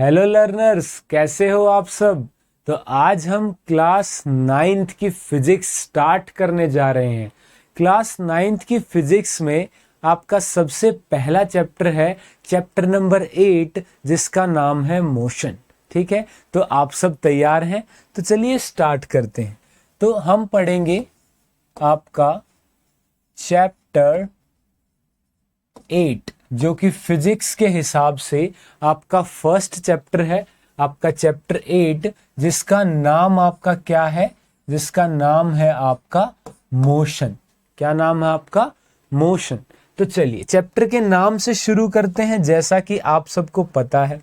Hello learners, कैसे हो आप सब। तो आज हम क्लास 9th की फिजिक्स स्टार्ट करने जा रहे हैं। क्लास 9th की फिजिक्स में आपका सबसे पहला चैप्टर है चैप्टर नंबर 8, जिसका नाम है मोशन। ठीक है, तो आप सब तैयार हैं? तो चलिए स्टार्ट करते हैं। तो हम पढ़ेंगे आपका चैप्टर 8, जो कि फिजिक्स के हिसाब से आपका फर्स्ट चैप्टर है। आपका चैप्टर 8 जिसका नाम आपका क्या है? जिसका नाम है आपका मोशन। क्या नाम है आपका? मोशन। तो चलिए चैप्टर के नाम से शुरू करते हैं। जैसा कि आप सबको पता है,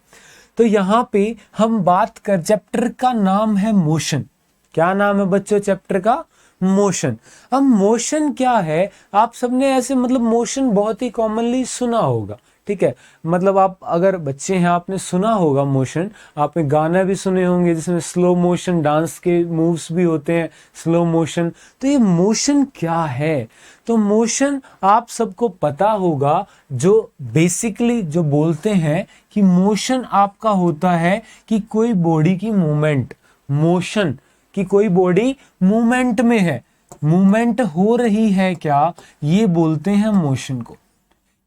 तो यहाँ पे हम बात कर, चैप्टर का नाम है मोशन। क्या नाम है बच्चों चैप्टर का? मोशन। अब मोशन क्या है? आप सबने ऐसे मतलब मोशन बहुत ही कॉमनली सुना होगा। ठीक है, मतलब आप अगर बच्चे हैं आपने सुना होगा मोशन। आपने गाना भी सुने होंगे जिसमें स्लो मोशन डांस के मूव्स भी होते हैं, स्लो मोशन। तो ये मोशन क्या है? तो मोशन आप सबको पता होगा, जो बेसिकली जो बोलते हैं कि मोशन आपका होता है कि कोई बॉडी की मूवमेंट, मोशन कि कोई बॉडी मूवमेंट में है, मूवमेंट हो रही है क्या, ये बोलते हैं मोशन को।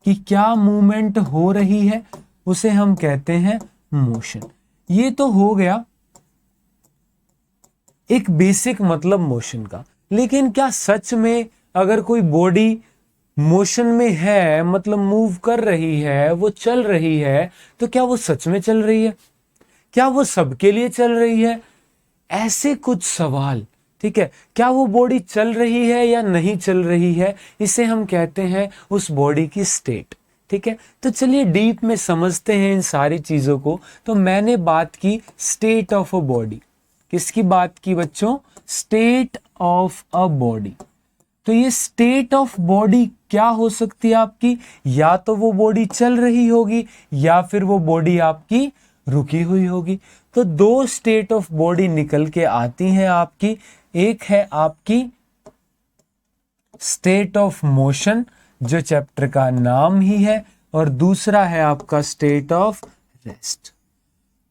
कि क्या मूवमेंट हो रही है उसे हम कहते हैं मोशन। ये तो हो गया एक बेसिक मतलब मोशन का। लेकिन क्या सच में अगर कोई बॉडी मोशन में है, मतलब मूव कर रही है, वो चल रही है, तो क्या वो सच में चल रही है? क्या वो सबके लिए चल रही है? ऐसे कुछ सवाल। ठीक है, क्या वो बॉडी चल रही है या नहीं चल रही है, इसे हम कहते हैं उस बॉडी की स्टेट। ठीक है, तो चलिए डीप में समझते हैं इन सारी चीजों को। तो मैंने बात की स्टेट ऑफ अ बॉडी। किसकी बात की बच्चों? State of a body. तो ये स्टेट ऑफ बॉडी क्या हो सकती है आपकी? या तो वो बॉडी चल रही होगी या फिर वो बॉडी आपकी रुकी हुई होगी। तो दो स्टेट ऑफ बॉडी निकल के आती हैं आपकी। एक है आपकी स्टेट ऑफ मोशन, जो चैप्टर का नाम ही है, और दूसरा है आपका स्टेट ऑफ रेस्ट।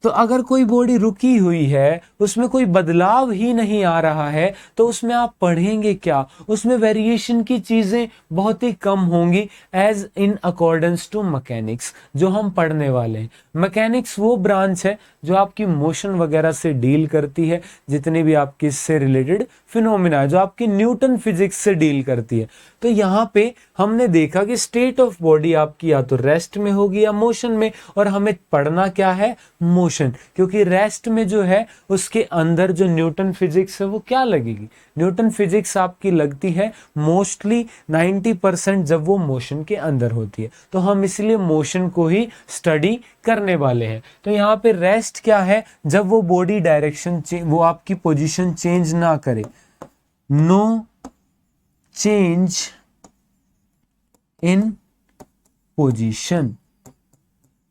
तो अगर कोई बॉडी रुकी हुई है, उसमें कोई बदलाव ही नहीं आ रहा है, तो उसमें आप पढ़ेंगे क्या? उसमें वेरिएशन की चीजें बहुत ही कम होंगी, as in accordance to mechanics, जो हम पढ़ने वाले हैं। मैकेनिक्स वो ब्रांच है जो आपकी मोशन वगैरह से डील करती है, जितने भी आपकी इससे रिलेटेड फिनोमिना, जो आपकी न्यूटन फिजिक्स से डील करती है। तो यहाँ पे हमने देखा कि स्टेट ऑफ बॉडी आपकी या तो रेस्ट में होगी या मोशन में, और हमें पढ़ना क्या है? मोशन। क्योंकि रेस्ट में जो है उसके अंदर जो न्यूटन फिजिक्स है वो क्या लगेगी? न्यूटन फिजिक्स आपकी लगती है मोस्टली 90% जब वो मोशन के अंदर होती है। तो हम इसलिए मोशन को ही स्टडी करने वाले हैं। तो यहाँ पे रेस्ट क्या है? जब वो बॉडी डायरेक्शन, वो आपकी पोजीशन चेंज ना करे। No change in position,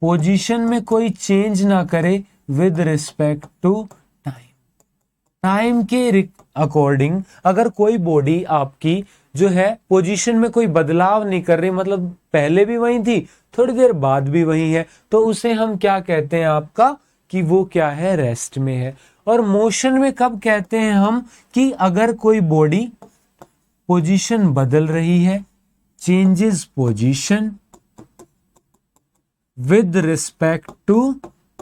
position में कोई चेंज ना करे with respect to time. Time के अकॉर्डिंग अगर कोई बॉडी आपकी जो है पोजीशन में कोई बदलाव नहीं कर रही, मतलब पहले भी वही थी, थोड़ी देर बाद भी वही है, तो उसे हम क्या कहते हैं आपका? कि वो क्या है? रेस्ट में है। और मोशन में कब कहते हैं हम? कि अगर कोई बॉडी पोजीशन बदल रही है, changes position with respect to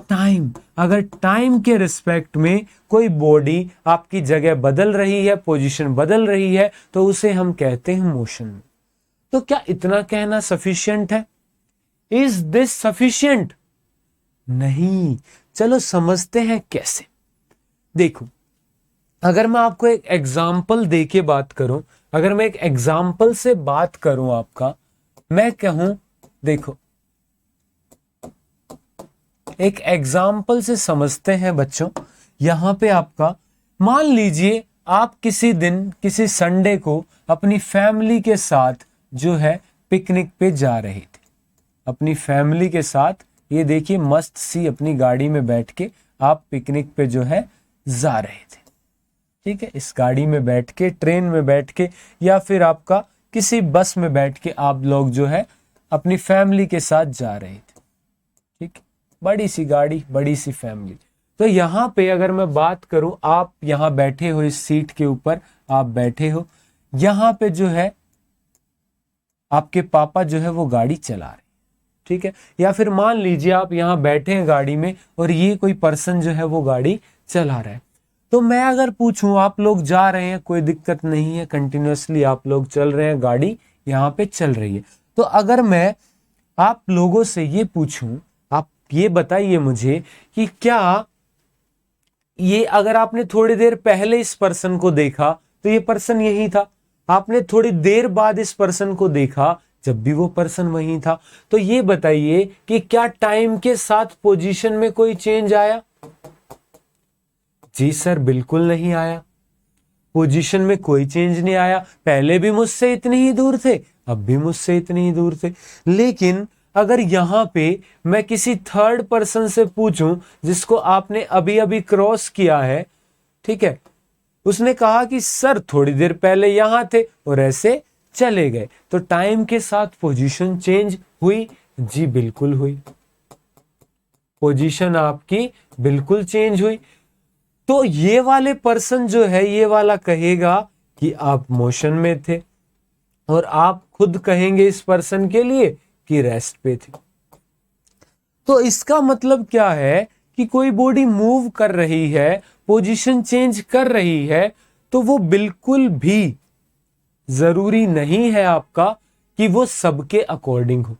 time. अगर टाइम के रिस्पेक्ट में कोई बॉडी आपकी जगह बदल रही है, पोजीशन बदल रही है, तो उसे हम कहते हैं मोशन। तो क्या इतना कहना सफिशिएंट है? Is this sufficient? नहीं। चलो समझते हैं कैसे। देखो, अगर मैं आपको एक एग्जाम्पल दे के बात करूं, अगर मैं एक एग्जाम्पल से बात करूं आपका, मैं कहूं, देखो एक एग्जाम्पल से समझते हैं बच्चों। यहां पे आपका मान लीजिए आप किसी दिन, किसी संडे को अपनी फैमिली के साथ जो है पिकनिक पे जा रहे थे। अपनी फैमिली के साथ, ये देखिए मस्त सी अपनी गाड़ी में बैठ के आप पिकनिक पे जो है जा रहे थे। ठीक है, इस गाड़ी में बैठ के, ट्रेन में बैठ के, या फिर आपका किसी बस में बैठ के आप लोग जो है अपनी फैमिली के साथ जा रहे थे। ठीक है, बड़ी सी गाड़ी, बड़ी सी फैमिली। तो यहाँ पे अगर मैं बात करूं, आप यहाँ बैठे हो, इस सीट के ऊपर आप बैठे हो, यहाँ पे जो है आपके पापा जो है वो गाड़ी चला रहे, ठीक है। या फिर मान लीजिए आप यहाँ बैठे हैं गाड़ी में और ये कोई पर्सन जो है वो गाड़ी चला रहा है। तो मैं अगर पूछूं, आप लोग जा रहे हैं, कोई दिक्कत नहीं है, कंटिन्यूअसली आप लोग चल रहे हैं, गाड़ी यहाँ पे चल रही है। तो अगर मैं आप लोगों से ये पूछूं, आप ये बताइए मुझे कि क्या ये अगर आपने थोड़ी देर पहले इस पर्सन को देखा तो ये पर्सन यही था, आपने थोड़ी देर बाद इस पर्सन को देखा जब भी वो पर्सन वही था, तो ये बताइए कि क्या टाइम के साथ पोजीशन में कोई चेंज आया? जी सर, बिल्कुल नहीं आया। पोजीशन में कोई चेंज नहीं आया। पहले भी मुझसे इतनी ही दूर थे, अब भी मुझसे इतनी ही दूर थे। लेकिन अगर यहां पे मैं किसी थर्ड पर्सन से पूछूं जिसको आपने अभी अभी क्रॉस किया है, ठीक है, उसने कहा कि सर थोड़ी देर पहले यहां थे और ऐसे चले गए, तो टाइम के साथ पोजीशन चेंज हुई? जी बिल्कुल हुई, पोजीशन आपकी बिल्कुल चेंज हुई। तो ये वाले पर्सन जो है, ये वाला कहेगा कि आप मोशन में थे, और आप खुद कहेंगे इस पर्सन के लिए कि रेस्ट पे थे। तो इसका मतलब क्या है कि कोई बॉडी मूव कर रही है, पोजीशन चेंज कर रही है, तो वो बिल्कुल भी जरूरी नहीं है आपका कि वो सबके अकॉर्डिंग हो।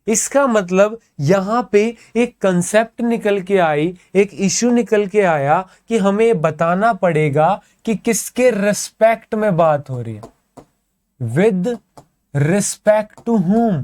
इसका मतलब यहां पे एक कंसेप्ट निकल के आई, एक इश्यू निकल के आया कि हमें बताना पड़ेगा कि किसके रिस्पेक्ट में बात हो रही है, विद रिस्पेक्ट टू whom,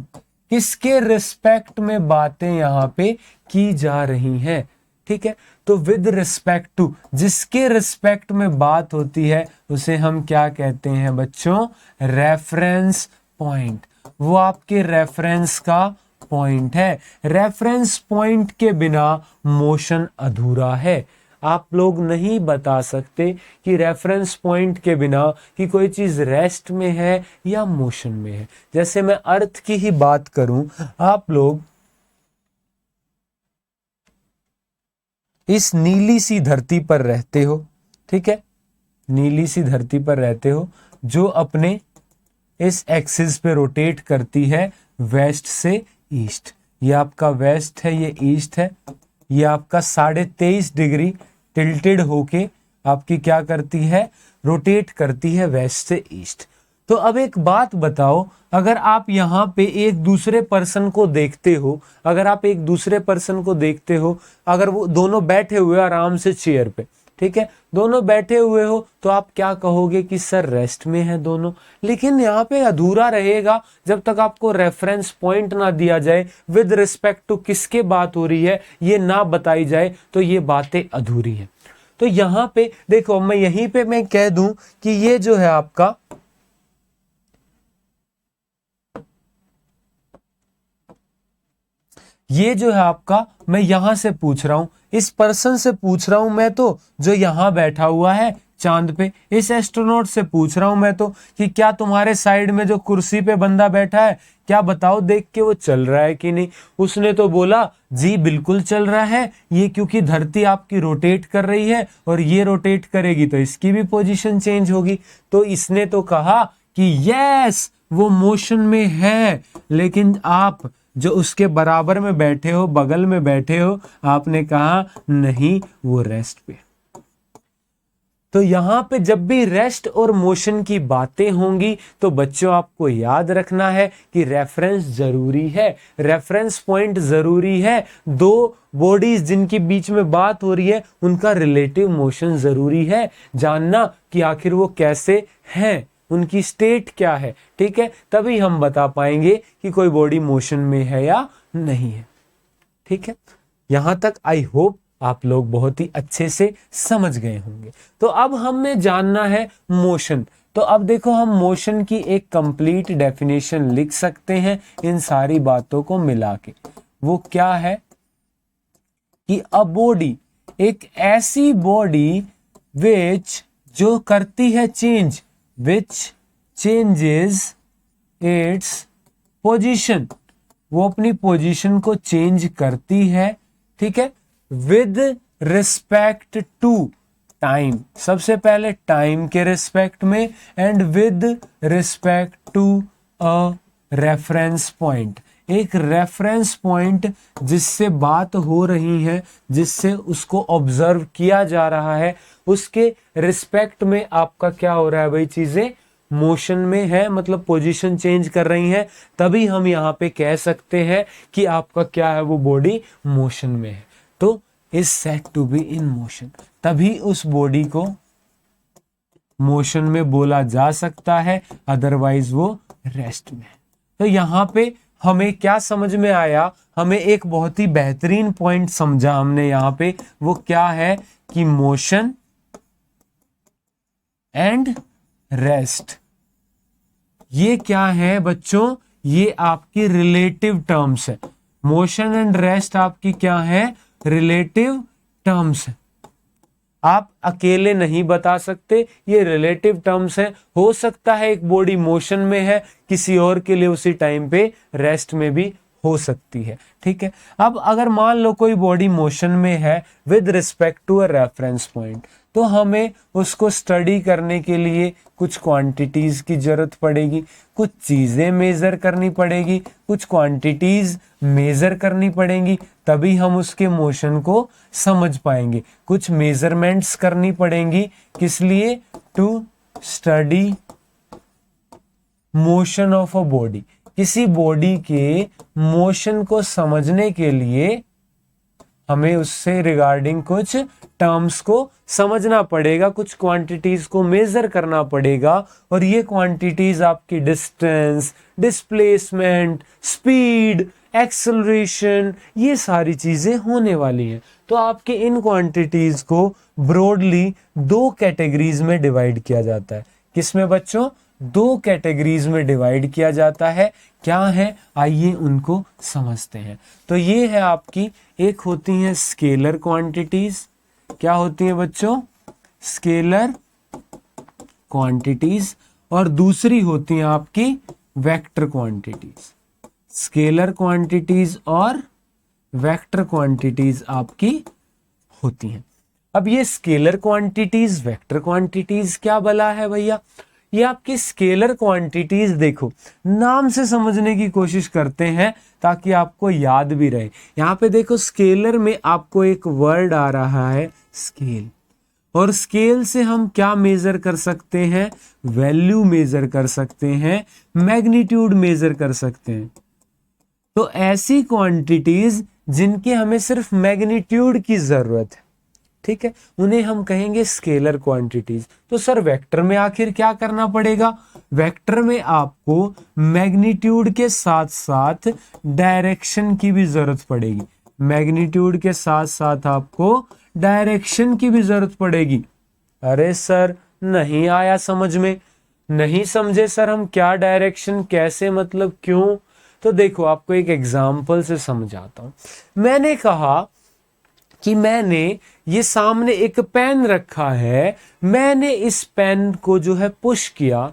किसके रिस्पेक्ट में बातें यहां पे की जा रही हैं, ठीक है। तो विद रिस्पेक्ट टू, जिसके रिस्पेक्ट में बात होती है उसे हम क्या कहते हैं बच्चों? Reference point. वो आपके रेफरेंस का पॉइंट है। रेफरेंस पॉइंट के बिना मोशन अधूरा है। आप लोग नहीं बता सकते कि रेफरेंस पॉइंट के बिना कि कोई चीज रेस्ट में है या मोशन में है। जैसे मैं अर्थ की ही बात करूं, आप लोग इस नीली सी धरती पर रहते हो, ठीक है, नीली सी धरती पर रहते हो जो अपने इस एक्सिस पे रोटेट करती है वेस्ट से ईस्ट। ये आपका वेस्ट है, ये ईस्ट है, ये आपका 23.5 डिग्री टिल्टेड होके आपकी क्या करती है? रोटेट करती है वेस्ट से ईस्ट। तो अब एक बात बताओ, अगर आप यहाँ पे एक दूसरे पर्सन को देखते हो, अगर आप एक दूसरे पर्सन को देखते हो, अगर वो दोनों बैठे हुए आराम से चेयर पे, ठीक है, दोनों बैठे हुए हो, तो आप क्या कहोगे कि सर रेस्ट में है दोनों। लेकिन यहाँ पे अधूरा रहेगा जब तक आपको रेफरेंस पॉइंट ना दिया जाए, विद रिस्पेक्ट टू किसके बात हो रही है ये ना बताई जाए, तो ये बातें अधूरी है। तो यहाँ पे देखो, मैं यहीं पे मैं कह दूं कि ये जो है आपका, ये जो है आपका, मैं यहां से पूछ रहा हूं, इस पर्सन से पूछ रहा हूं मैं तो, जो यहां बैठा हुआ है चांद पे, इस एस्ट्रोनॉट से पूछ रहा हूं मैं तो कि क्या तुम्हारे साइड में जो कुर्सी पे बंदा बैठा है, क्या बताओ देख के वो चल रहा है कि नहीं? उसने तो बोला जी बिल्कुल चल रहा है, ये क्योंकि धरती आपकी रोटेट कर रही है और ये रोटेट करेगी तो इसकी भी पोजीशन चेंज होगी। तो इसने तो कहा कि यस वो मोशन में है, लेकिन आप जो उसके बराबर में बैठे हो, बगल में बैठे हो, आपने कहा नहीं वो रेस्ट पे। तो यहां पे जब भी रेस्ट और मोशन की बातें होंगी तो बच्चों आपको याद रखना है कि रेफरेंस जरूरी है, रेफरेंस पॉइंट जरूरी है। दो बॉडीज जिनके बीच में बात हो रही है उनका रिलेटिव मोशन जरूरी है, जानना कि आखिर वो कैसे हैं, उनकी स्टेट क्या है, ठीक है, तभी हम बता पाएंगे कि कोई बॉडी मोशन में है या नहीं है, ठीक है। यहां तक आई होप आप लोग बहुत ही अच्छे से समझ गए होंगे। तो अब हमें जानना है मोशन। तो अब देखो, हम मोशन की एक कंप्लीट डेफिनेशन लिख सकते हैं इन सारी बातों को मिला के। वो क्या है कि अ बॉडी, एक ऐसी बॉडी विच जो करती है चेंज, विच चेंजेस इट्स पोजीशन, वो अपनी पोजीशन को चेंज करती है ठीक है, विद रिस्पेक्ट टू टाइम, सबसे पहले टाइम के रिस्पेक्ट में, and with respect to a reference point, एक रेफरेंस पॉइंट जिससे बात हो रही है, जिससे उसको ऑब्जर्व किया जा रहा है, उसके रिस्पेक्ट में आपका क्या हो रहा है भाई, चीजें मोशन में है, मतलब पोजीशन चेंज कर रही हैं, तभी हम यहाँ पे कह सकते हैं कि आपका क्या है, वो बॉडी मोशन में है। तो is said to be in motion, तभी उस बॉडी को मोशन में बोला जा सकता है, अदरवाइज वो रेस्ट में है। तो यहाँ पे हमें क्या समझ में आया, हमें एक बहुत ही बेहतरीन पॉइंट समझा हमने यहाँ पे, वो क्या है कि मोशन एंड रेस्ट, ये क्या है बच्चों, ये आपकी रिलेटिव टर्म्स है। मोशन एंड रेस्ट आपकी क्या है, रिलेटिव टर्म्स है। आप अकेले नहीं बता सकते, ये रिलेटिव टर्म्स है। हो सकता है एक बॉडी मोशन में है, किसी और के लिए उसी टाइम पे रेस्ट में भी हो सकती है, ठीक है। अब अगर मान लो कोई बॉडी मोशन में है with respect to a reference point, तो हमें उसको स्टडी करने के लिए कुछ क्वांटिटीज की जरूरत पड़ेगी, कुछ चीजें मेजर करनी पड़ेगी, कुछ क्वांटिटीज मेजर करनी पड़ेंगी, तभी हम उसके मोशन को समझ पाएंगे। कुछ मेजरमेंट्स करनी पड़ेंगी, किस लिए, to study motion of a body, किसी बॉडी के मोशन को समझने के लिए हमें उससे रिगार्डिंग कुछ टर्म्स को समझना पड़ेगा, कुछ क्वांटिटीज को मेजर करना पड़ेगा, और ये क्वांटिटीज आपकी डिस्टेंस, डिस्प्लेसमेंट, स्पीड, एक्सेलरेशन, ये सारी चीजें होने वाली हैं। तो आपके इन क्वांटिटीज को ब्रॉडली दो कैटेगरीज में डिवाइड किया जाता है। किसमें बच्चों, दो कैटेगरीज में डिवाइड किया जाता है। क्या है, आइए उनको समझते हैं। तो ये है आपकी, एक होती हैं स्केलर क्वांटिटीज, क्या होती हैं बच्चों, स्केलर क्वांटिटीज, और दूसरी होती हैं आपकी वेक्टर क्वांटिटीज। स्केलर क्वांटिटीज और वेक्टर क्वांटिटीज आपकी होती हैं। अब ये स्केलर क्वांटिटीज, वेक्टर क्वांटिटीज क्या भला है भैया, ये आपकी स्केलर क्वांटिटीज देखो, नाम से समझने की कोशिश करते हैं ताकि आपको याद भी रहे। यहाँ पे देखो स्केलर में आपको एक वर्ड आ रहा है स्केल, और स्केल से हम क्या मेजर कर सकते हैं, वैल्यू मेजर कर सकते हैं, मैग्नीट्यूड मेजर कर सकते हैं। तो ऐसी क्वांटिटीज जिनके हमें सिर्फ मैग्नीट्यूड की जरूरत है, ठीक है, उन्हें हम कहेंगे स्केलर क्वांटिटीज। तो सर वेक्टर में आखिर क्या करना पड़ेगा, वेक्टर में आपको मैग्नीट्यूड के साथ साथ डायरेक्शन की भी जरूरत पड़ेगी, मैग्नीट्यूड के साथ साथ आपको डायरेक्शन की भी जरूरत पड़ेगी। अरे सर नहीं आया समझ में, नहीं समझे सर हम, क्या डायरेक्शन, कैसे, मतलब क्यों। तो देखो आपको एक एग्जाम्पल से समझाता हूं। मैंने कहा कि मैंने ये सामने एक पेन रखा है, मैंने इस पेन को जो है पुश किया,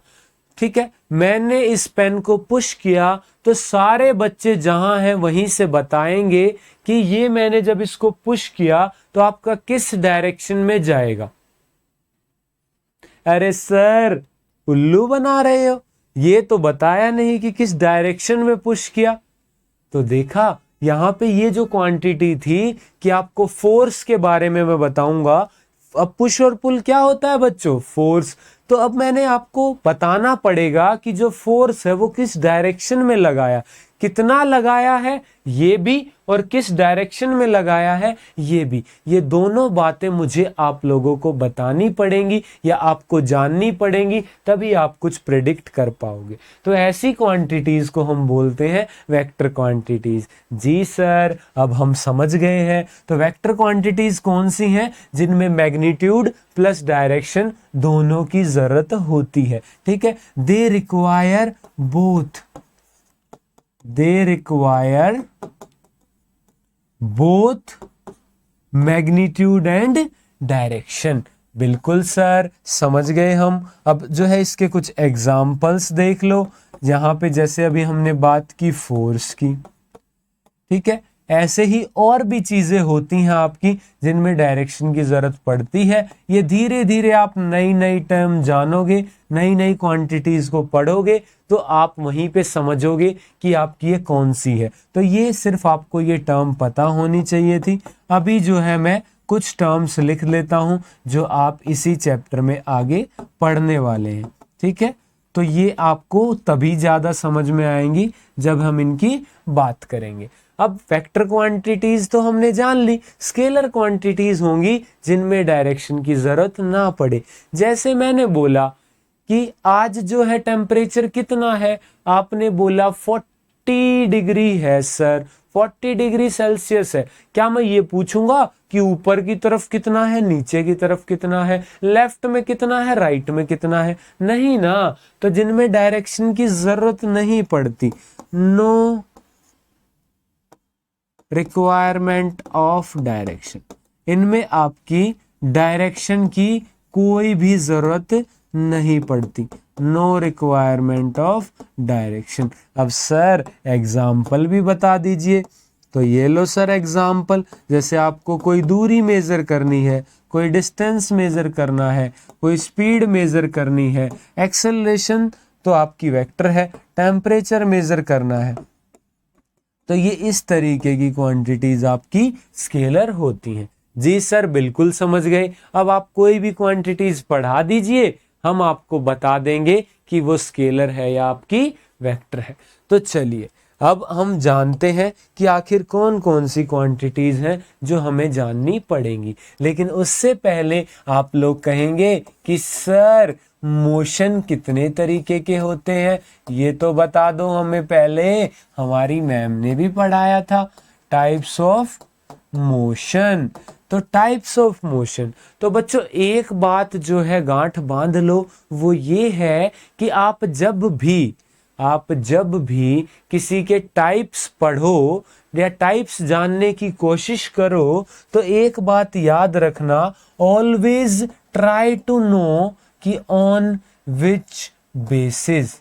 ठीक है, मैंने इस पेन को पुश किया, तो सारे बच्चे जहां हैं वहीं से बताएंगे कि ये मैंने जब इसको पुश किया तो आपका किस डायरेक्शन में जाएगा। अरे सर उल्लू बना रहे हो, ये तो बताया नहीं कि किस डायरेक्शन में पुश किया। तो देखा यहां पे ये जो क्वांटिटी थी कि आपको फोर्स के बारे में मैं बताऊंगा। अब पुश और पुल क्या होता है बच्चों, फोर्स। तो अब मैंने आपको बताना पड़ेगा कि जो फोर्स है वो किस डायरेक्शन में लगाया, कितना लगाया है ये भी, और किस डायरेक्शन में लगाया है ये भी। ये दोनों बातें मुझे आप लोगों को बतानी पड़ेंगी या आपको जाननी पड़ेंगी, तभी आप कुछ प्रेडिक्ट कर पाओगे। तो ऐसी क्वांटिटीज को हम बोलते हैं वेक्टर क्वांटिटीज। जी सर अब हम समझ गए हैं। तो वेक्टर क्वांटिटीज कौन सी हैं, जिनमें मैग्नीट्यूड प्लस डायरेक्शन दोनों की जरूरत होती है, ठीक है। They require both, they require both magnitude and direction। बिल्कुल सर समझ गए हम। अब जो है इसके कुछ एग्जाम्पल्स देख लो। यहां पे जैसे अभी हमने बात की फोर्स की, ठीक है, ऐसे ही और भी चीजें होती हैं आपकी जिनमें डायरेक्शन की जरूरत पड़ती है। ये धीरे धीरे आप नई नई टर्म जानोगे, नई नई क्वांटिटीज को पढ़ोगे, तो आप वहीं पे समझोगे कि आपकी ये कौन सी है। तो ये सिर्फ आपको ये टर्म पता होनी चाहिए थी। अभी जो है मैं कुछ टर्म्स लिख लेता हूं जो आप इसी चैप्टर में आगे पढ़ने वाले हैं, ठीक है। तो ये आपको तभी ज़्यादा समझ में आएंगी जब हम इनकी बात करेंगे। अब वेक्टर क्वांटिटीज तो हमने जान ली, स्केलर क्वांटिटीज होंगी जिनमें डायरेक्शन की ज़रूरत ना पड़े। जैसे मैंने बोला कि आज जो है टेम्परेचर कितना है, आपने बोला 40 डिग्री है सर, 40 डिग्री सेल्सियस है। क्या मैं ये पूछूंगा कि ऊपर की तरफ कितना है, नीचे की तरफ कितना है, लेफ्ट में कितना है, राइट में कितना है? नहीं ना। तो जिनमें डायरेक्शन की जरूरत नहीं पड़ती, नो रिक्वायरमेंट ऑफ डायरेक्शन, इनमें आपकी डायरेक्शन की कोई भी जरूरत नहीं पड़ती। No requirement of direction. अब सर एग्जाम्पल भी बता दीजिए। तो ये लो सर एग्जाम्पल, जैसे आपको कोई दूरी मेजर करनी है, कोई डिस्टेंस मेजर करना है, कोई स्पीड मेजर करनी है, एक्सेलरेशन तो आपकी वेक्टर है, टेम्परेचर मेजर करना है, तो ये इस तरीके की क्वांटिटीज आपकी स्केलर होती हैं। जी सर बिल्कुल समझ गए। अब आप कोई भी क्वांटिटीज पढ़ा दीजिए, हम आपको बता देंगे कि वो स्केलर है या आपकी वेक्टर है। तो चलिए अब हम जानते हैं कि आखिर कौन कौन सी क्वांटिटीज हैं जो हमें जाननी पड़ेंगी। लेकिन उससे पहले आप लोग कहेंगे कि सर मोशन कितने तरीके के होते हैं, ये तो बता दो हमें पहले, हमारी मैम ने भी पढ़ाया था टाइप्स ऑफ मोशन। तो टाइप्स ऑफ मोशन, तो बच्चों एक बात जो है गांठ बांध लो, वो ये है कि आप जब भी किसी के टाइप्स पढ़ो या टाइप्स जानने की कोशिश करो, तो एक बात याद रखना, ऑलवेज ट्राई टू नो कि ऑन विच बेसिस,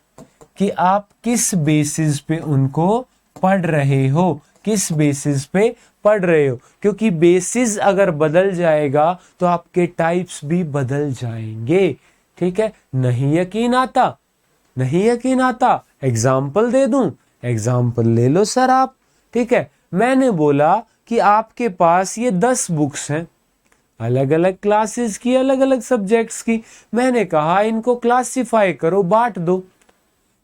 कि आप किस बेसिस पे उनको पढ़ रहे हो, किस बेसिस पे पढ़ रहे हो। क्योंकि बेसिस अगर बदल जाएगा तो आपके टाइप्स भी बदल जाएंगे, ठीक है। नहीं यकीन आता, एग्जाम्पल दे दूं, एग्जाम्पल ले लो सर आप, ठीक है। मैंने बोला कि आपके पास ये 10 बुक्स हैं, अलग अलग क्लासेस की, अलग अलग सब्जेक्ट्स की। मैंने कहा इनको क्लासिफाई करो, बांट दो,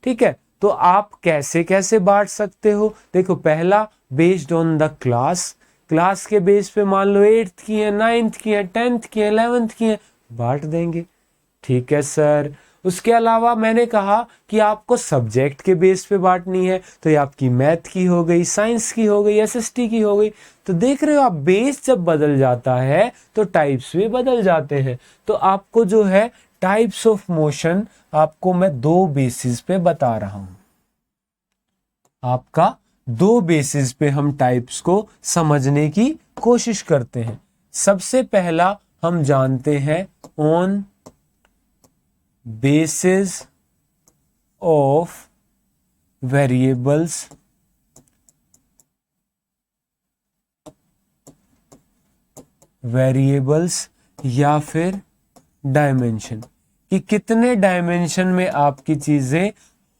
ठीक है। तो आप कैसे कैसे बांट सकते हो? देखो पहला, बेस्ड ऑन द क्लास के बेस पे, मान लो 8th की है, 9th की है, 10th की है, 11th की है, बांट देंगे, ठीक है सर। उसके अलावा मैंने कहा कि आपको सब्जेक्ट के बेस पे बांटनी है, तो ये आपकी मैथ की हो गई, साइंस की हो गई, एसएसटी की हो गई। तो देख रहे हो आप, बेस जब बदल जाता है तो टाइप्स भी बदल जाते हैं। तो आपको जो है टाइप्स ऑफ मोशन, आपको मैं 2 बेसिस पे बता रहा हूं। आपका 2 बेसिस पे हम टाइप्स को समझने की कोशिश करते हैं। सबसे पहला हम जानते हैं ऑन basis of variables या फिर डायमेंशन, कि कितने डायमेंशन में आपकी चीजें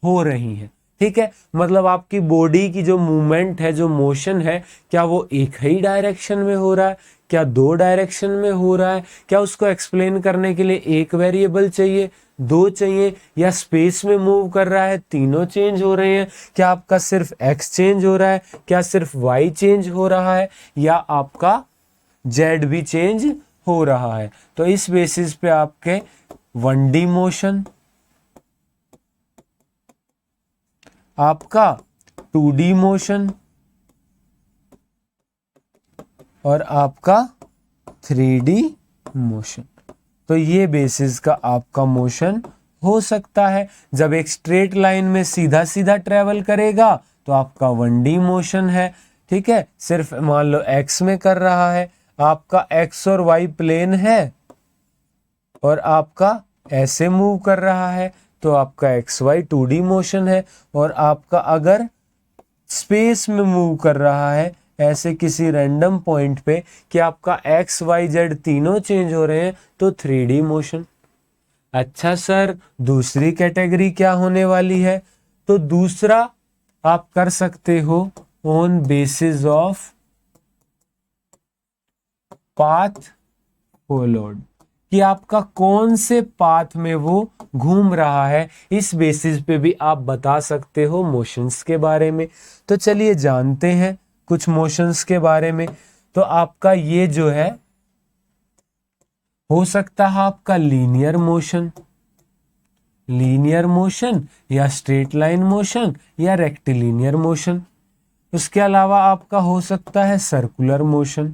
हो रही हैं, ठीक है। मतलब आपकी बॉडी की जो मूवमेंट है, जो मोशन है, क्या वो एक ही डायरेक्शन में हो रहा है, क्या 2 डायरेक्शन में हो रहा है, क्या उसको एक्सप्लेन करने के लिए एक वेरिएबल चाहिए, 2 चाहिए, या स्पेस में मूव कर रहा है, तीनों चेंज हो रहे हैं, क्या आपका सिर्फ x चेंज हो रहा है, क्या सिर्फ y चेंज हो रहा है, या आपका z भी चेंज हो रहा है। तो इस बेसिस पे आपके 1D मोशन, आपका 2D मोशन और आपका 3D मोशन। तो ये बेसिस का आपका मोशन हो सकता है। जब एक स्ट्रेट लाइन में सीधा सीधा ट्रेवल करेगा तो आपका 1D मोशन है, ठीक है। सिर्फ मान लो x में कर रहा है, आपका x और y प्लेन है और आपका ऐसे मूव कर रहा है, तो आपका XY 2D मोशन है। और आपका अगर स्पेस में मूव कर रहा है, ऐसे किसी रैंडम पॉइंट पे कि आपका एक्स वाई जेड तीनों चेंज हो रहे हैं तो 3D मोशन। अच्छा सर, दूसरी कैटेगरी क्या होने वाली है? तो दूसरा आप कर सकते हो on basis of path followed, कि आपका कौन से पाथ में वो घूम रहा है, इस बेसिस पे भी आप बता सकते हो मोशंस के बारे में। तो चलिए जानते हैं कुछ मोशंस के बारे में। तो आपका ये जो है हो सकता है आपका लीनियर मोशन, या स्ट्रेट लाइन मोशन या रेक्टिलिनियर मोशन। उसके अलावा आपका हो सकता है सर्कुलर मोशन।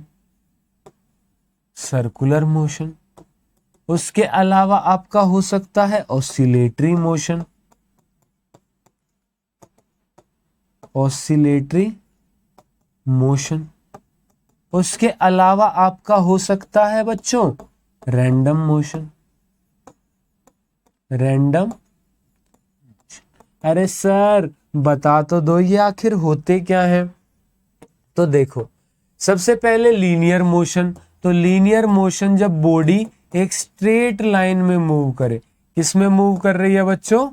उसके अलावा आपका हो सकता है ऑसिलेटरी मोशन। उसके अलावा आपका हो सकता है बच्चों रैंडम मोशन। अरे सर बता तो दो ये आखिर होते क्या है। तो देखो, सबसे पहले लीनियर मोशन। तो लीनियर मोशन जब बॉडी एक स्ट्रेट लाइन में मूव करे। किस में मूव कर रही है बच्चों?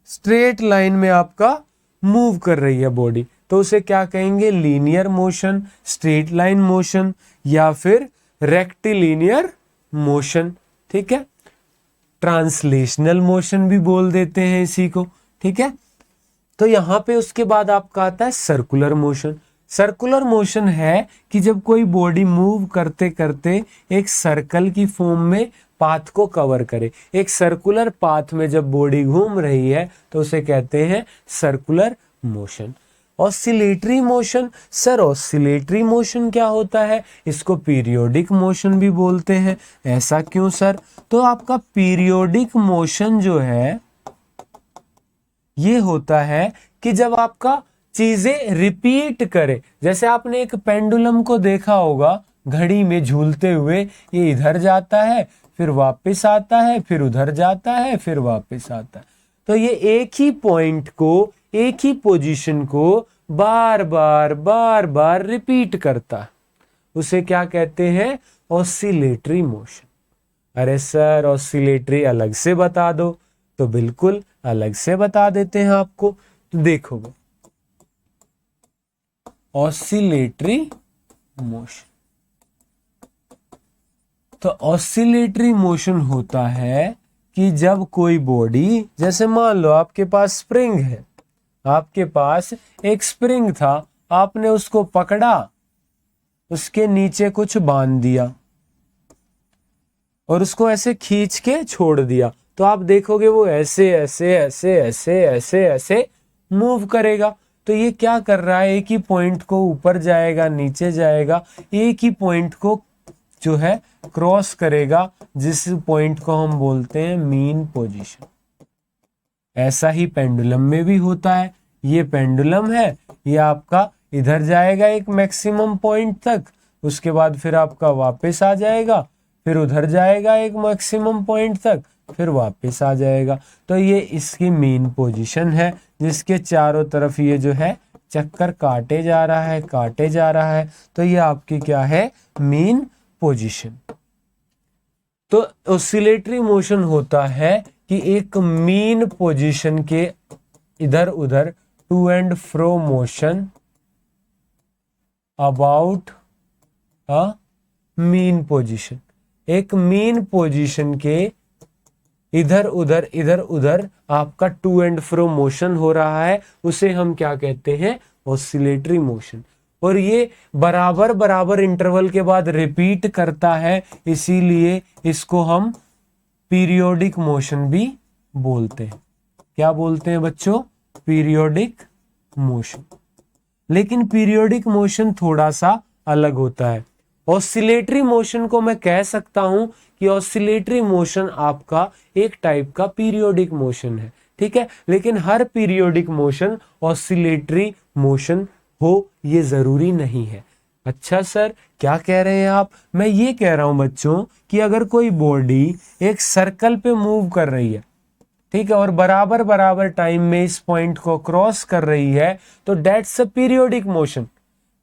स्ट्रेट लाइन में आपका मूव कर रही है बॉडी, तो उसे क्या कहेंगे? Linear motion, straight line motion या फिर रेक्टिलिनियर मोशन। ठीक है, ट्रांसलेशनल मोशन भी बोल देते हैं इसी को। ठीक है, तो यहां पे उसके बाद आपका आता है सर्कुलर मोशन है कि जब कोई बॉडी मूव करते करते एक सर्कल की फॉर्म में पाथ को कवर करे। एक सर्कुलर पाथ में जब बॉडी घूम रही है तो उसे कहते हैं circular motion. Oscillatory motion, sir oscillatory motion क्या होता है? इसको पीरियोडिक मोशन भी बोलते हैं। ऐसा क्यों सर? तो आपका पीरियोडिक मोशन जो है ये होता है कि जब आपका चीजें रिपीट करे। जैसे आपने एक पेंडुलम को देखा होगा घड़ी में झूलते हुए, ये इधर जाता है फिर वापस आता है, फिर उधर जाता है फिर वापस आता है। तो ये एक ही पॉइंट को, एक ही पोजीशन को बार बार रिपीट करता है, उसे क्या कहते हैं? Oscillatory motion. अरे सर ऑसिलेटरी अलग से बता दो, तो बिल्कुल अलग से बता देते हैं आपको। तो देखो ऑसिलेटरी मोशन, तो ऑसिलेटरी मोशन होता है कि जब कोई बॉडी, जैसे मान लो आपके पास स्प्रिंग है, आपके पास एक स्प्रिंग था, आपने उसको पकड़ा, उसके नीचे कुछ बांध दिया और उसको ऐसे खींच के छोड़ दिया, तो आप देखोगे वो ऐसे ऐसे ऐसे ऐसे ऐसे ऐसे मूव करेगा। तो ये क्या कर रहा है? एक ही पॉइंट को ऊपर जाएगा, नीचे जाएगा, एक ही पॉइंट को जो है क्रॉस करेगा, जिस पॉइंट को हम बोलते हैं मीन पोजीशन। ऐसा ही पेंडुलम में भी होता है। ये पेंडुलम है, ये आपका इधर जाएगा एक मैक्सिमम पॉइंट तक, उसके बाद फिर आपका वापस आ जाएगा, फिर उधर जाएगा एक मैक्सिमम पॉइंट तक, फिर वापस आ जाएगा। तो ये इसकी मीन पोजीशन है, जिसके चारों तरफ ये जो है चक्कर काटे जा रहा है। तो ये आपकी क्या है? Mean position. तो ऑसिलेटरी मोशन होता है कि एक मीन पोजीशन के इधर उधर to and fro motion about a mean position. एक मीन पोजीशन के इधर उधर आपका टू एंड फ्रो मोशन हो रहा है, उसे हम क्या कहते हैं? Oscillatory motion. और ये बराबर इंटरवल के बाद रिपीट करता है, इसीलिए इसको हम पीरियोडिक मोशन भी बोलते हैं। क्या बोलते हैं बच्चों? Periodic motion. लेकिन पीरियोडिक मोशन थोड़ा सा अलग होता है। ऑसिलेटरी मोशन को मैं कह सकता हूं कि ऑसिलेटरी मोशन आपका एक टाइप का पीरियोडिक मोशन है, ठीक है, लेकिन हर पीरियोडिक मोशन ऑसिलेटरी मोशन हो ये जरूरी नहीं है। अच्छा सर क्या कह रहे हैं आप? मैं ये कह रहा हूं बच्चों कि अगर कोई बॉडी एक सर्कल पे मूव कर रही है, ठीक है, और बराबर टाइम में इस पॉइंट को क्रॉस कर रही है, तो dates a periodic motion.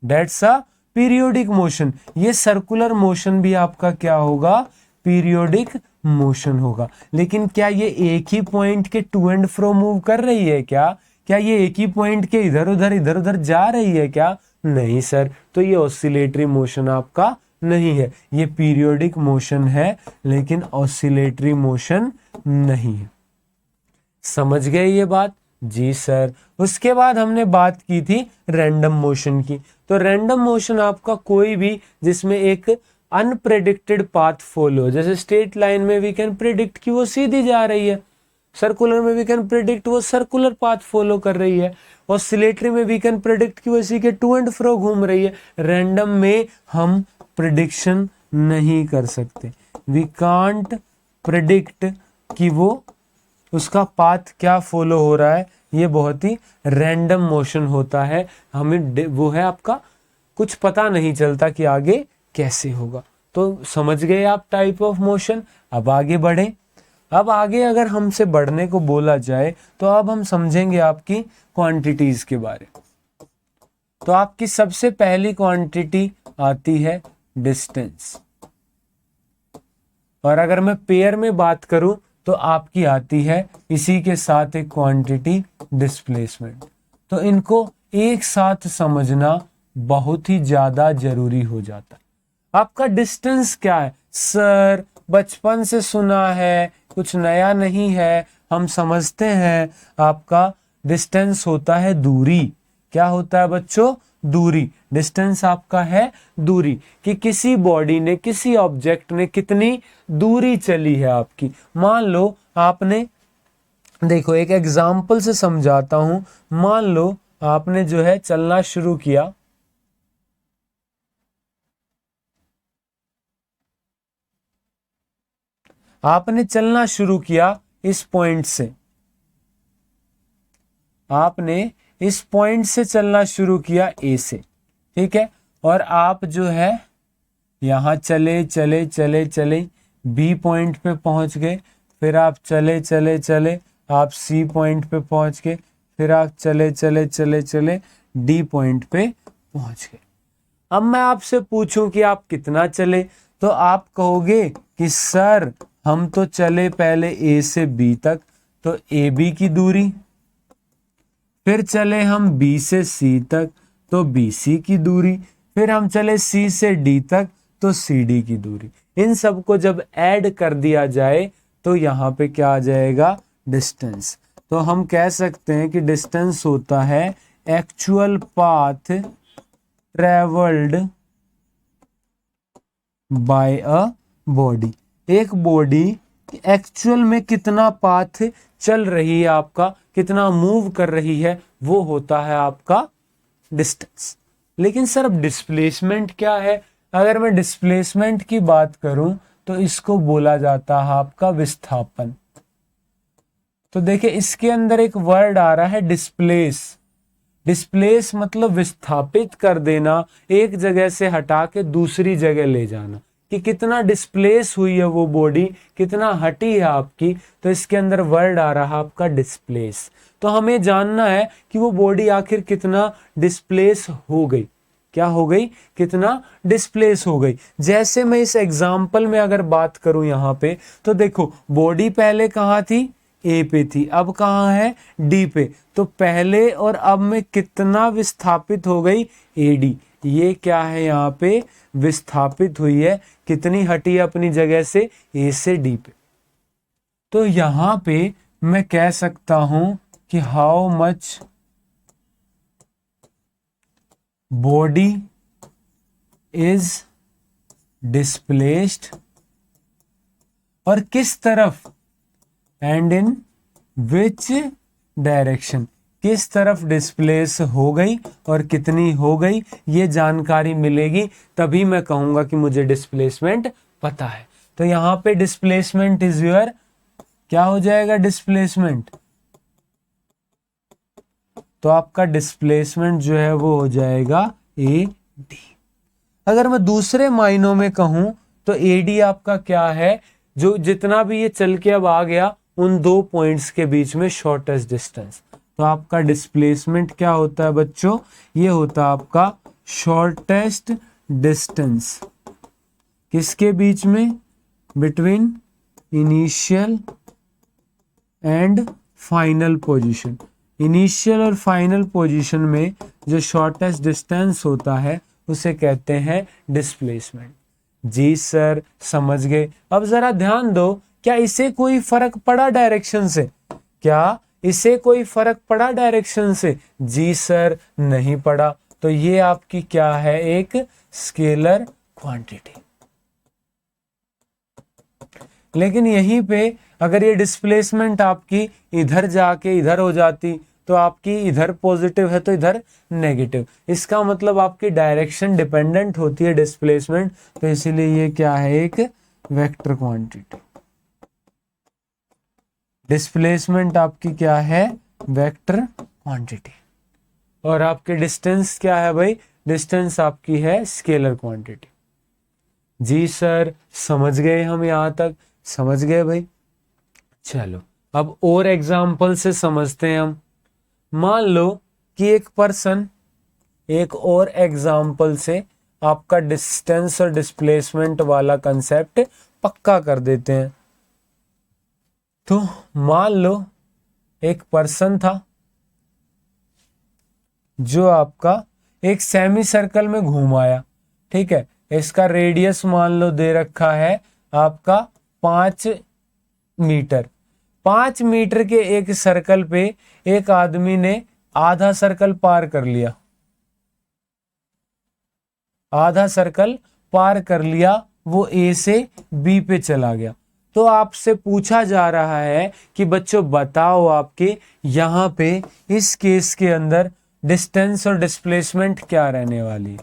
Dates a periodic motion. ये सर्कुलर मोशन भी आपका क्या होगा, पीरियोडिक मोशन होगा। लेकिन क्या ये एक ही पॉइंट के टू एंड फ्रो मूव कर रही है क्या ये एक ही पॉइंट के इधर उधर जा रही है क्या? नहीं सर, तो ये ऑसिलेटरी मोशन आपका नहीं है, ये पीरियोडिक मोशन है लेकिन ऑसिलेटरी मोशन नहीं है। समझ गए ये बात? जी सर। उसके बाद हमने बात की थी रैंडम मोशन की। तो रैंडम मोशन आपका कोई भी जिसमें एक अनप्रेडिक्टेड पाथ फॉलो, जैसे स्ट्रेट लाइन में वी कैन प्रिडिक्ट कि वो सीधी जा रही है, सर्कुलर में वी कैन प्रिडिक्ट वो सर्कुलर पाथ फॉलो कर रही है, ऑसिलेटरी में वी कैन प्रिडिक्ट कि वो इसी के टू एंड फ्रो घूम रही है। रैंडम में हम प्रिडिक्शन नहीं कर सकते, वी कांट प्रिडिक्ट कि वो उसका पाथ क्या फॉलो हो रहा है। ये बहुत ही रैंडम मोशन होता है, हमें वो है आपका कुछ पता नहीं चलता कि आगे कैसे होगा। तो समझ गए आप टाइप ऑफ मोशन। अब आगे बढ़े। अब आगे अगर हमसे बढ़ने को बोला जाए तो अब हम समझेंगे आपकी क्वांटिटीज के बारे में। तो आपकी सबसे पहली क्वांटिटी आती है डिस्टेंस, और अगर मैं पेयर में बात करूं तो आपकी आती है इसी के साथ एक क्वांटिटी डिस्प्लेसमेंट। तो इनको एक साथ समझना बहुत ही ज्यादा जरूरी हो जाता है। आपका डिस्टेंस क्या है? सर बचपन से सुना है, कुछ नया नहीं है, हम समझते हैं। आपका डिस्टेंस होता है दूरी। क्या होता है बच्चों? दूरी। डिस्टेंस आपका है दूरी, कि किसी बॉडी ने, किसी ऑब्जेक्ट ने कितनी दूरी चली है आपकी। मान लो आपने, देखो एक एग्जाम्पल से समझाता हूं। मान लो आपने जो है चलना शुरू किया, आपने चलना शुरू किया इस पॉइंट से, आपने इस पॉइंट से चलना शुरू किया ए से, ठीक है। और आप जो है यहां चले चले चले चले बी पॉइंट पे पहुंच गए, फिर आप चले चले चले आप सी पॉइंट पे पहुंच गए, फिर आप चले चले चले चले डी पॉइंट पे पहुंच गए। अब मैं आपसे पूछूं कि आप कितना चले, तो आप कहोगे कि सर हम तो चले पहले ए से बी तक, तो ए बी की दूरी, फिर चले हम बी से सी तक, तो बी सी की दूरी, फिर हम चले सी से डी तक, तो सी डी की दूरी। इन सबको जब ऐड कर दिया जाए तो यहाँ पे क्या आ जाएगा? डिस्टेंस। तो हम कह सकते हैं कि डिस्टेंस होता है actual path travelled by a body. एक बॉडी एक्चुअल में कितना पाथ चल रही है, आपका कितना मूव कर रही है, वो होता है आपका डिस्टेंस। लेकिन सर अब डिस्प्लेसमेंट क्या है? अगर मैं डिस्प्लेसमेंट की बात करूं तो इसको बोला जाता है आपका विस्थापन। तो देखिए इसके अंदर एक वर्ड आ रहा है डिस्प्लेस। डिस्प्लेस मतलब विस्थापित कर देना, एक जगह से हटा के दूसरी जगह ले जाना, कि कितना डिस्प्लेस हुई है वो बॉडी, कितना हटी है आपकी। तो इसके अंदर वर्ड आ रहा है आपका डिस्प्लेस। तो हमें जानना है कि वो बॉडी आखिर कितना डिस्प्लेस हो गई, क्या हो गई, कितना डिस्प्लेस हो गई। जैसे मैं इस एग्जाम्पल में अगर बात करूं यहाँ पे, तो देखो बॉडी पहले कहाँ थी? ए पे थी, अब कहाँ है? डी पे। तो पहले और अब में कितना विस्थापित हो गई? एडी। ये क्या है यहाँ पे? विस्थापित हुई है। कितनी हटी अपनी जगह से? ए से डी पे। तो यहां पे मैं कह सकता हूं कि how much body is displaced, और किस तरफ, एंड इन विच डायरेक्शन, किस तरफ डिस्प्लेस हो गई और कितनी हो गई, ये जानकारी मिलेगी तभी मैं कहूंगा कि मुझे डिस्प्लेसमेंट पता है। तो यहां पे डिस्प्लेसमेंट इज योर, क्या हो जाएगा डिस्प्लेसमेंट? तो आपका डिस्प्लेसमेंट जो है वो हो जाएगा ए डी। अगर मैं दूसरे मायनों में कहूं तो ए डी आपका क्या है? जो जितना भी ये चल के अब आ गया उन दो पॉइंट्स के बीच में शॉर्टेस्ट डिस्टेंस। तो आपका डिस्प्लेसमेंट क्या होता है बच्चों? ये होता है आपका शॉर्टेस्ट डिस्टेंस किसके बीच में, between initial and final position. Initial और फाइनल पोजीशन में जो शॉर्टेस्ट डिस्टेंस होता है उसे कहते हैं डिस्प्लेसमेंट। जी सर समझ गए। अब जरा ध्यान दो, क्या इसे कोई फर्क पड़ा डायरेक्शन से? क्या इसे कोई फर्क पड़ा डायरेक्शन से? जी सर नहीं पड़ा। तो ये आपकी क्या है, एक स्केलर क्वांटिटी। लेकिन यहीं पे अगर ये डिस्प्लेसमेंट आपकी इधर जाके इधर हो जाती तो आपकी इधर पॉजिटिव है तो इधर नेगेटिव, इसका मतलब आपकी डायरेक्शन डिपेंडेंट होती है डिस्प्लेसमेंट, तो इसीलिए ये क्या है, एक वेक्टर क्वांटिटी। डिस्प्लेसमेंट आपकी क्या है, वेक्टर क्वांटिटी। और आपके डिस्टेंस क्या है भाई, डिस्टेंस आपकी है स्केलर क्वांटिटी। जी सर समझ गए, हम यहां तक समझ गए भाई। चलो अब और एग्जाम्पल से समझते हैं हम। मान लो कि एक पर्सन, एक और एग्जाम्पल से आपका डिस्टेंस और डिस्प्लेसमेंट वाला कंसेप्ट पक्का कर देते हैं। तो मान लो एक पर्सन था जो आपका एक सेमी सर्कल में घूम आया, ठीक है। इसका रेडियस मान लो दे रखा है आपका 5 मीटर। 5 मीटर के एक सर्कल पे एक आदमी ने आधा सर्कल पार कर लिया, आधा सर्कल पार कर लिया, वो ए से बी पे चला गया। तो आपसे पूछा जा रहा है कि बच्चों बताओ आपके यहाँ पे इस केस के अंदर डिस्टेंस और डिस्प्लेसमेंट क्या रहने वाली है।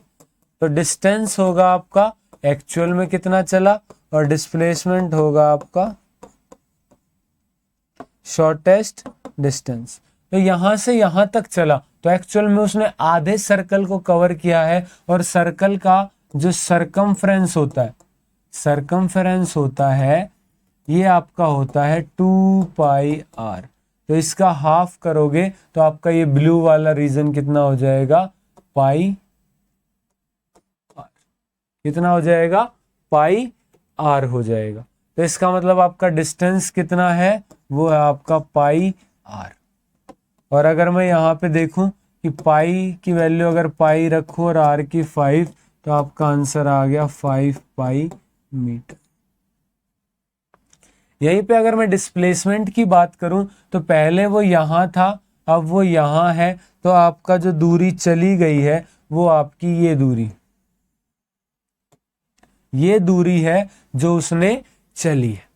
तो डिस्टेंस होगा आपका एक्चुअल में कितना चला और डिस्प्लेसमेंट होगा आपका शॉर्टेस्ट डिस्टेंस। तो यहां से यहां तक चला तो एक्चुअल में उसने आधे सर्कल को कवर किया है, और सर्कल का जो सरकमफ्रेंस होता है, सरकमफ्रेंस होता है ये आपका होता है 2πr। तो इसका हाफ करोगे तो आपका ये ब्लू वाला रीजन कितना हो जाएगा, पाई आर। कितना हो जाएगा, पाई आर हो जाएगा। तो इसका मतलब आपका डिस्टेंस कितना है, वो है आपका पाई आर। और अगर मैं यहाँ पे देखूं कि पाई की वैल्यू अगर पाई रखूं और आर की 5, तो आपका आंसर आ गया 5 पाई मीटर। यहीं पे अगर मैं डिस्प्लेसमेंट की बात करूं तो पहले वो यहां था, अब वो यहां है, तो आपका जो दूरी चली गई है वो आपकी ये दूरी है जो उसने चली है।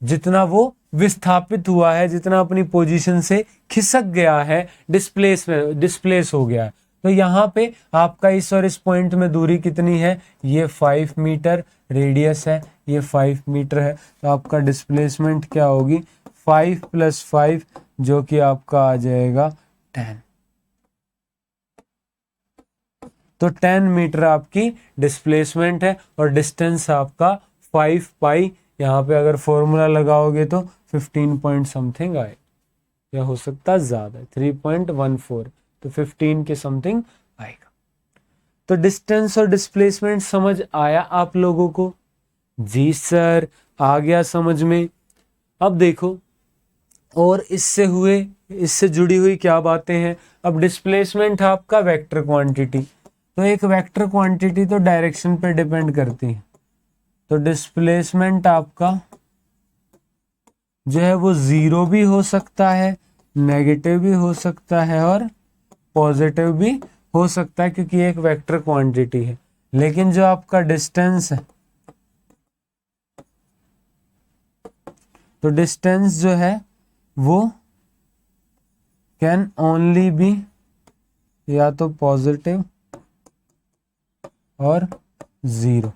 जितना वो विस्थापित हुआ है, जितना अपनी पोजीशन से खिसक गया है, डिस्प्लेस हो गया है। तो यहाँ पे आपका इस और इस पॉइंट में दूरी कितनी है, ये 5 मीटर रेडियस है, ये 5 मीटर है। तो आपका डिस्प्लेसमेंट क्या होगी, 5 + 5 जो कि आपका आ जाएगा 10। तो 10 मीटर आपकी डिस्प्लेसमेंट है और डिस्टेंस आपका 5 पाई। यहाँ पे अगर फॉर्मूला लगाओगे तो 15 पॉइंट समथिंग आए, या हो सकता है ज्यादा, 3.14, तो 15 के समथिंग आएगा। तो डिस्टेंस और डिस्प्लेसमेंट समझ आया आप लोगों को? जी सर आ गया समझ में। अब देखो और इससे जुड़ी हुई क्या बातें हैं। अब डिस्प्लेसमेंट है आपका वेक्टर क्वांटिटी, तो एक वेक्टर क्वांटिटी तो डायरेक्शन पे डिपेंड करती है। तो डिस्प्लेसमेंट आपका जो है वो 0 भी हो सकता है, नेगेटिव भी हो सकता है और पॉजिटिव भी हो सकता है, क्योंकि एक वेक्टर क्वांटिटी है। लेकिन जो आपका डिस्टेंस है, तो डिस्टेंस जो है वो कैन ओनली बी या तो पॉजिटिव और 0।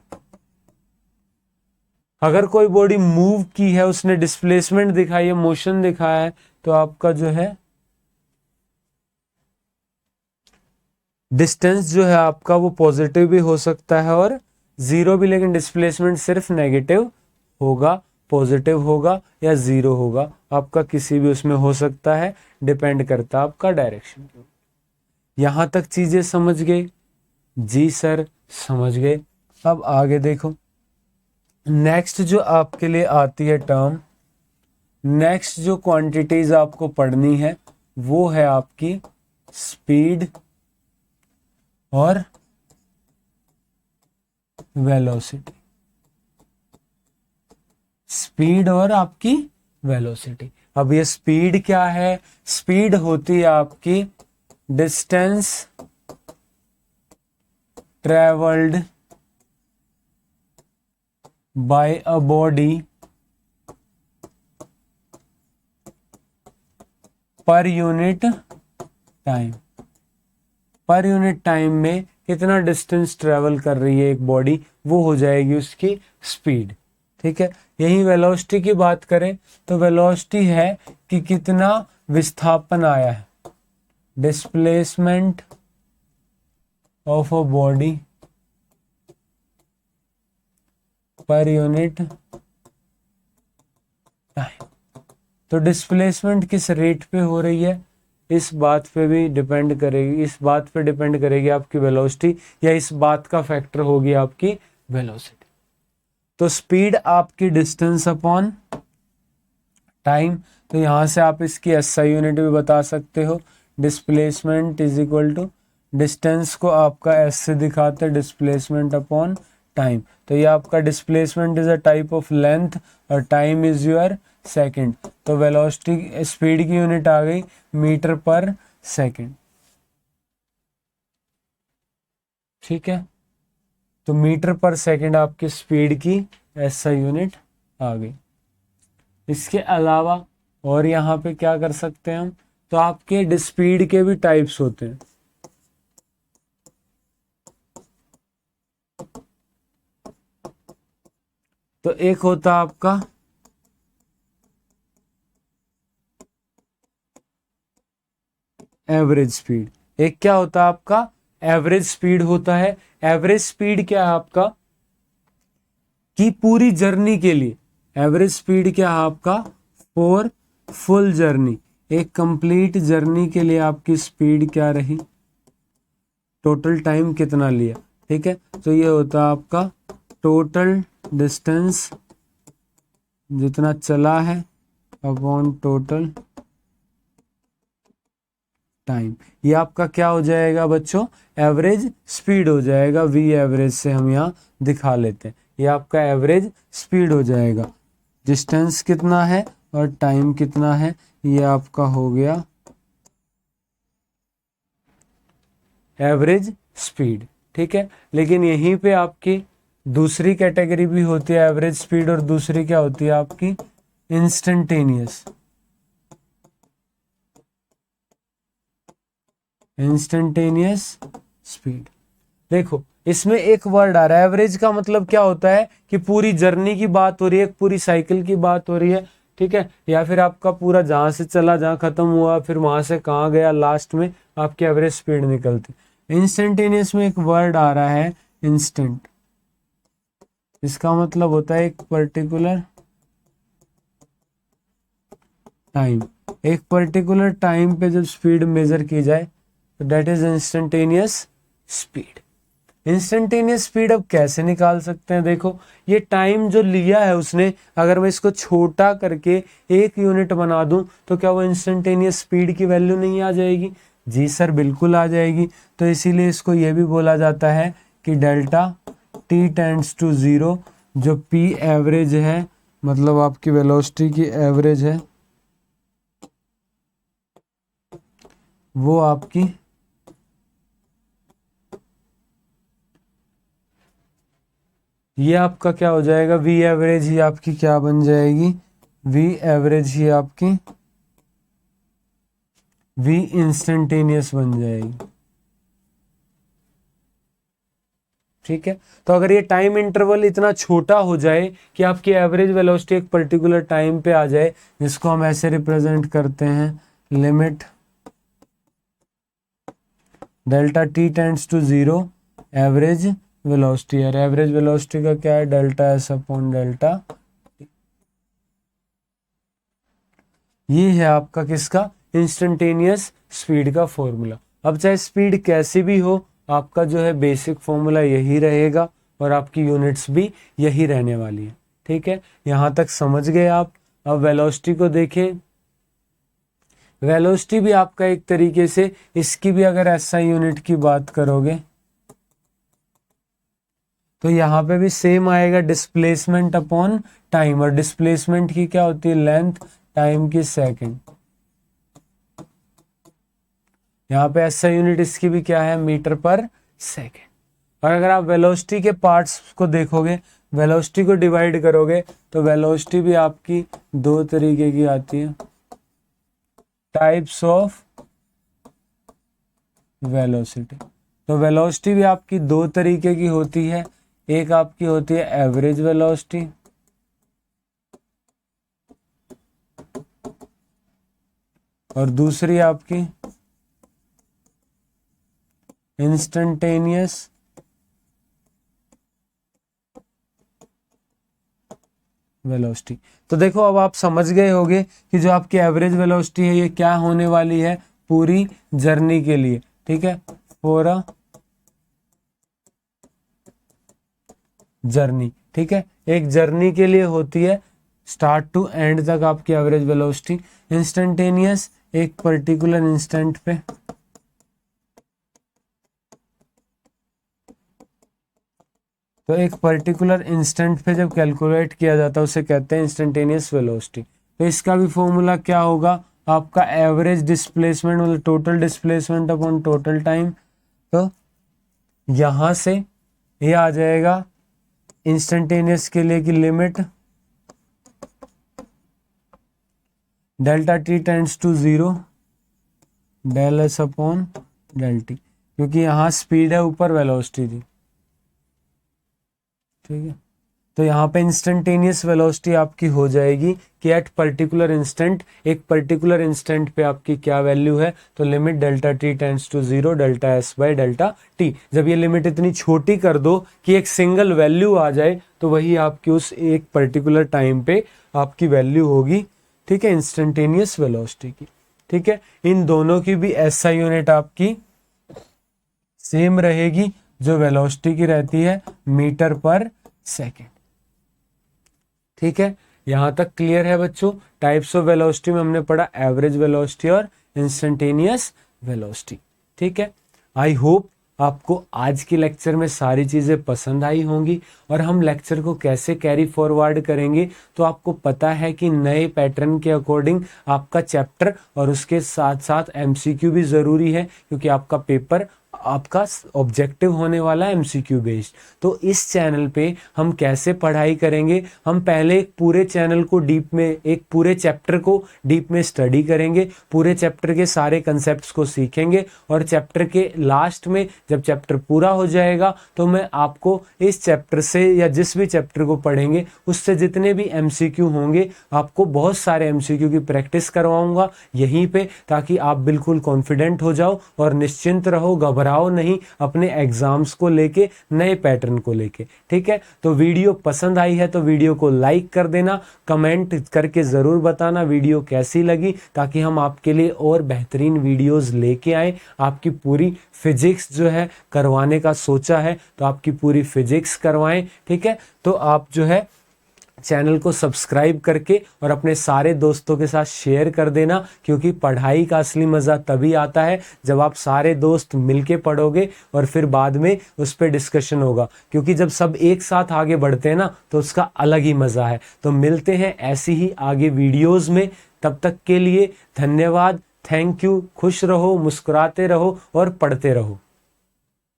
अगर कोई बॉडी मूव की है, उसने डिस्प्लेसमेंट दिखाई है, मोशन दिखाया है, तो आपका जो है डिस्टेंस जो है आपका वो पॉजिटिव भी हो सकता है और 0 भी, लेकिन डिस्प्लेसमेंट सिर्फ नेगेटिव होगा, पॉजिटिव होगा या 0 होगा, आपका किसी भी उसमें हो सकता है, डिपेंड करता है आपका डायरेक्शन। यहां तक चीजें समझ गए? जी सर समझ गए। अब आगे देखो, नेक्स्ट जो आपके लिए आती है टर्म, नेक्स्ट जो क्वांटिटीज आपको पढ़नी है वो है आपकी स्पीड और वेलोसिटी। स्पीड और आपकी वेलोसिटी। अब ये स्पीड क्या है? स्पीड होती है आपकी distance travelled by a body per unit time. Per unit time में कितना डिस्टेंस ट्रेवल कर रही है एक बॉडी, वो हो जाएगी उसकी स्पीड। ठीक है। यही वेलोसिटी की बात करें तो वेलोसिटी है कि कितना विस्थापन आया है, displacement of a body per unit time. तो डिस्प्लेसमेंट किस रेट पे हो रही है, इस बात पे भी डिपेंड करेगी, इस बात पे डिपेंड करेगी आपकी वेलोसिटी, या इस बात का फैक्टर होगी आपकी वेलोसिटी। तो स्पीड आपकी डिस्टेंस अपॉन टाइम। तो यहां से आप इसकी एसआई यूनिट भी बता सकते हो, displacement is equal to, distance को आपका एस से दिखाते हैं, डिस्प्लेसमेंट अपॉन टाइम। तो ये आपका displacement is a type of length और टाइम इज योर सेकंड। तो वेलोसिटी स्पीड की यूनिट आ गई मीटर पर सेकंड। ठीक है। तो मीटर पर सेकंड आपकी स्पीड की एसआई यूनिट आ गई। इसके अलावा और यहाँ पे क्या कर सकते हैं हम, तो आपके स्पीड के भी टाइप्स होते हैं। तो एक होता आपका एवरेज स्पीड, एक क्या होता है आपका एवरेज स्पीड होता है। एवरेज स्पीड क्या है आपका कि पूरी जर्नी के लिए, एवरेज स्पीड क्या है आपका फॉर फुल जर्नी, एक कंप्लीट जर्नी के लिए आपकी स्पीड क्या रही, टोटल टाइम कितना लिया। ठीक है। तो ये होता है आपका टोटल डिस्टेंस जितना चला है अपॉन टोटल टाइम। ये आपका क्या हो जाएगा बच्चों, एवरेज स्पीड हो जाएगा। वी एवरेज से हम यहाँ दिखा लेते हैं, ये आपका एवरेज स्पीड हो जाएगा। डिस्टेंस कितना है और टाइम कितना है, ये आपका हो गया एवरेज स्पीड। ठीक है। लेकिन यहीं पे आपकी दूसरी कैटेगरी भी होती है एवरेज स्पीड, और दूसरी क्या होती है आपकी इंस्टेंटेनियस। Instantaneous speed. देखो इसमें एक वर्ड आ रहा है एवरेज का मतलब क्या होता है कि पूरी जर्नी की बात हो रही है, पूरी साइकिल की बात हो रही है। ठीक है। या फिर आपका पूरा जहां से चला जहां खत्म हुआ फिर वहां से कहाँ गया, लास्ट में आपकी एवरेज स्पीड निकलती। इंस्टेंटेनियस में एक वर्ड आ रहा है इंस्टेंट, इसका मतलब होता है एक पर्टिकुलर टाइम, एक पर्टिकुलर टाइम पे जब स्पीड मेजर की जाए तो that is instantaneous speed. Instantaneous speed अब कैसे निकाल सकते हैं, देखो ये टाइम जो लिया है उसने, अगर मैं इसको छोटा करके एक यूनिट बना दूं तो क्या वो इंस्टेंटेनियस स्पीड की वैल्यू नहीं आ जाएगी? जी सर बिल्कुल आ जाएगी। तो इसीलिए इसको ये भी बोला जाता है कि delta T tends to zero, जो पी एवरेज है मतलब आपकी वेलोसिटी की एवरेज है, वो आपकी ये आपका क्या हो जाएगा, वी एवरेज ही आपकी क्या बन जाएगी, वी एवरेज ही आपकी वी इंस्टेंटेनियस बन जाएगी। ठीक है। तो अगर ये टाइम इंटरवल इतना छोटा हो जाए कि आपकी एवरेज वेलोसिटी एक पर्टिकुलर टाइम पे आ जाए, जिसको हम ऐसे रिप्रेजेंट करते हैं limit delta T tends to zero average velocity, और एवरेज वेलोसिटी का क्या है डेल्टा एस अपॉन डेल्टा। ये है आपका किसका इंस्टेंटेनियस स्पीड का फॉर्मूला। अब चाहे स्पीड कैसी भी हो, आपका जो है बेसिक फॉर्मूला यही रहेगा और आपकी यूनिट्स भी यही रहने वाली है। ठीक है, यहाँ तक समझ गए आप। अब वेलोसिटी को देखें। वेलोसिटी भी आपका एक तरीके से, इसकी भी अगर ऐसा यूनिट की बात करोगे तो यहाँ पे भी सेम आएगा, डिस्प्लेसमेंट अपॉन टाइम। और डिस्प्लेसमेंट की क्या होती है? लेंथ, टाइम की सेकंड। यहाँ पे ऐसा यूनिट इसकी भी क्या है? मीटर पर सेकंड। और अगर आप वेलोसिटी के पार्ट्स को देखोगे, वेलोसिटी को डिवाइड करोगे तो वेलोसिटी भी आपकी दो तरीके की आती है, टाइप्स ऑफ वेलोसिटी। तो वेलोसिटी भी आपकी दो तरीके की होती है, एक आपकी होती है एवरेज वेलोसिटी और दूसरी आपकी इंस्टेंटेनियस वेलोसिटी। तो देखो अब आप समझ गए होंगे कि जो आपकी एवरेज वेलोसिटी है ये क्या होने वाली है पूरी जर्नी के लिए। ठीक है, फॉर अ जर्नी। ठीक है, एक जर्नी के लिए होती है स्टार्ट टू एंड तक आपकी एवरेज वेलोसिटी। इंस्टेंटेनियस एक पर्टिकुलर इंस्टेंट पे, तो एक पर्टिकुलर इंस्टेंट पे जब कैलकुलेट किया जाता है उसे कहते हैं इंस्टेंटेनियस वेलोसिटी। तो इसका भी फॉर्मूला क्या होगा? आपका एवरेज डिस्प्लेसमेंट मतलब total displacement upon total time. तो यहां से ये आ जाएगा इंस्टेंटेनियस के लिए की limit delta T tends to 0 del S upon del T, क्योंकि यहाँ स्पीड है ऊपर वेलोसिटी थी। ठीक है, तो यहाँ पे इंस्टेंटेनियस वेलोसिटी आपकी हो जाएगी कि एट पर्टिकुलर इंस्टेंट, एक पर्टिकुलर इंस्टेंट पे आपकी क्या वैल्यू है? तो limit delta T tends to 0 delta S by delta T. जब ये लिमिट इतनी छोटी कर दो कि एक सिंगल वैल्यू आ जाए तो वही आपकी उस एक पर्टिकुलर टाइम पे आपकी वैल्यू होगी। ठीक है, इंस्टेंटेनियस वेलोसिटी की। ठीक है, इन दोनों की भी एसआई यूनिट आपकी सेम रहेगी, जो वेलोसिटी की रहती है मीटर पर सेकेंड। ठीक है, यहां तक क्लियर है बच्चों? टाइप्स ऑफ वेलोसिटी में हमने पढ़ा एवरेज वेलोसिटी और इंस्टेंटेनियस वेलोसिटी। ठीक है, आई होप आपको आज के लेक्चर में सारी चीज़ें पसंद आई होंगी और हम लेक्चर को कैसे कैरी फॉरवर्ड करेंगे तो आपको पता है कि नए पैटर्न के अकॉर्डिंग आपका चैप्टर और उसके साथ साथ एमसीक्यू भी ज़रूरी है, क्योंकि आपका पेपर आपका ऑब्जेक्टिव होने वाला है एमसीक्यू बेस्ड। तो इस चैनल पे हम कैसे पढ़ाई करेंगे? हम पहले एक पूरे चैनल को डीप में, एक पूरे चैप्टर को डीप में स्टडी करेंगे, पूरे चैप्टर के सारे कंसेप्ट्स को सीखेंगे और चैप्टर के लास्ट में जब चैप्टर पूरा हो जाएगा तो मैं आपको इस चैप्टर से या जिस भी चैप्टर को पढ़ेंगे उससे जितने भी एमसीक्यू होंगे आपको बहुत सारे एमसीक्यू की प्रैक्टिस करवाऊंगा यहीं पे, ताकि आप बिल्कुल कॉन्फिडेंट हो जाओ और निश्चिंत रहो, घबराओ नहीं अपने एग्जाम्स को लेके, नए पैटर्न को लेके। ठीक है, तो वीडियो पसंद आई है तो वीडियो को लाइक कर देना, कमेंट करके ज़रूर बताना वीडियो कैसी लगी, ताकि हम आपके लिए और बेहतरीन वीडियोस लेके आए। आपकी पूरी फिजिक्स जो है करवाने का सोचा है तो आपकी पूरी फिजिक्स करवाएं। ठीक है, तो आप जो है चैनल को सब्सक्राइब करके और अपने सारे दोस्तों के साथ शेयर कर देना, क्योंकि पढ़ाई का असली मज़ा तभी आता है जब आप सारे दोस्त मिलके पढ़ोगे और फिर बाद में उस पर डिस्कशन होगा, क्योंकि जब सब एक साथ आगे बढ़ते हैं ना तो उसका अलग ही मज़ा है। तो मिलते हैं ऐसी ही आगे वीडियोज़ में, तब तक के लिए धन्यवाद, थैंक यू, खुश रहो, मुस्कुराते रहो और पढ़ते रहो।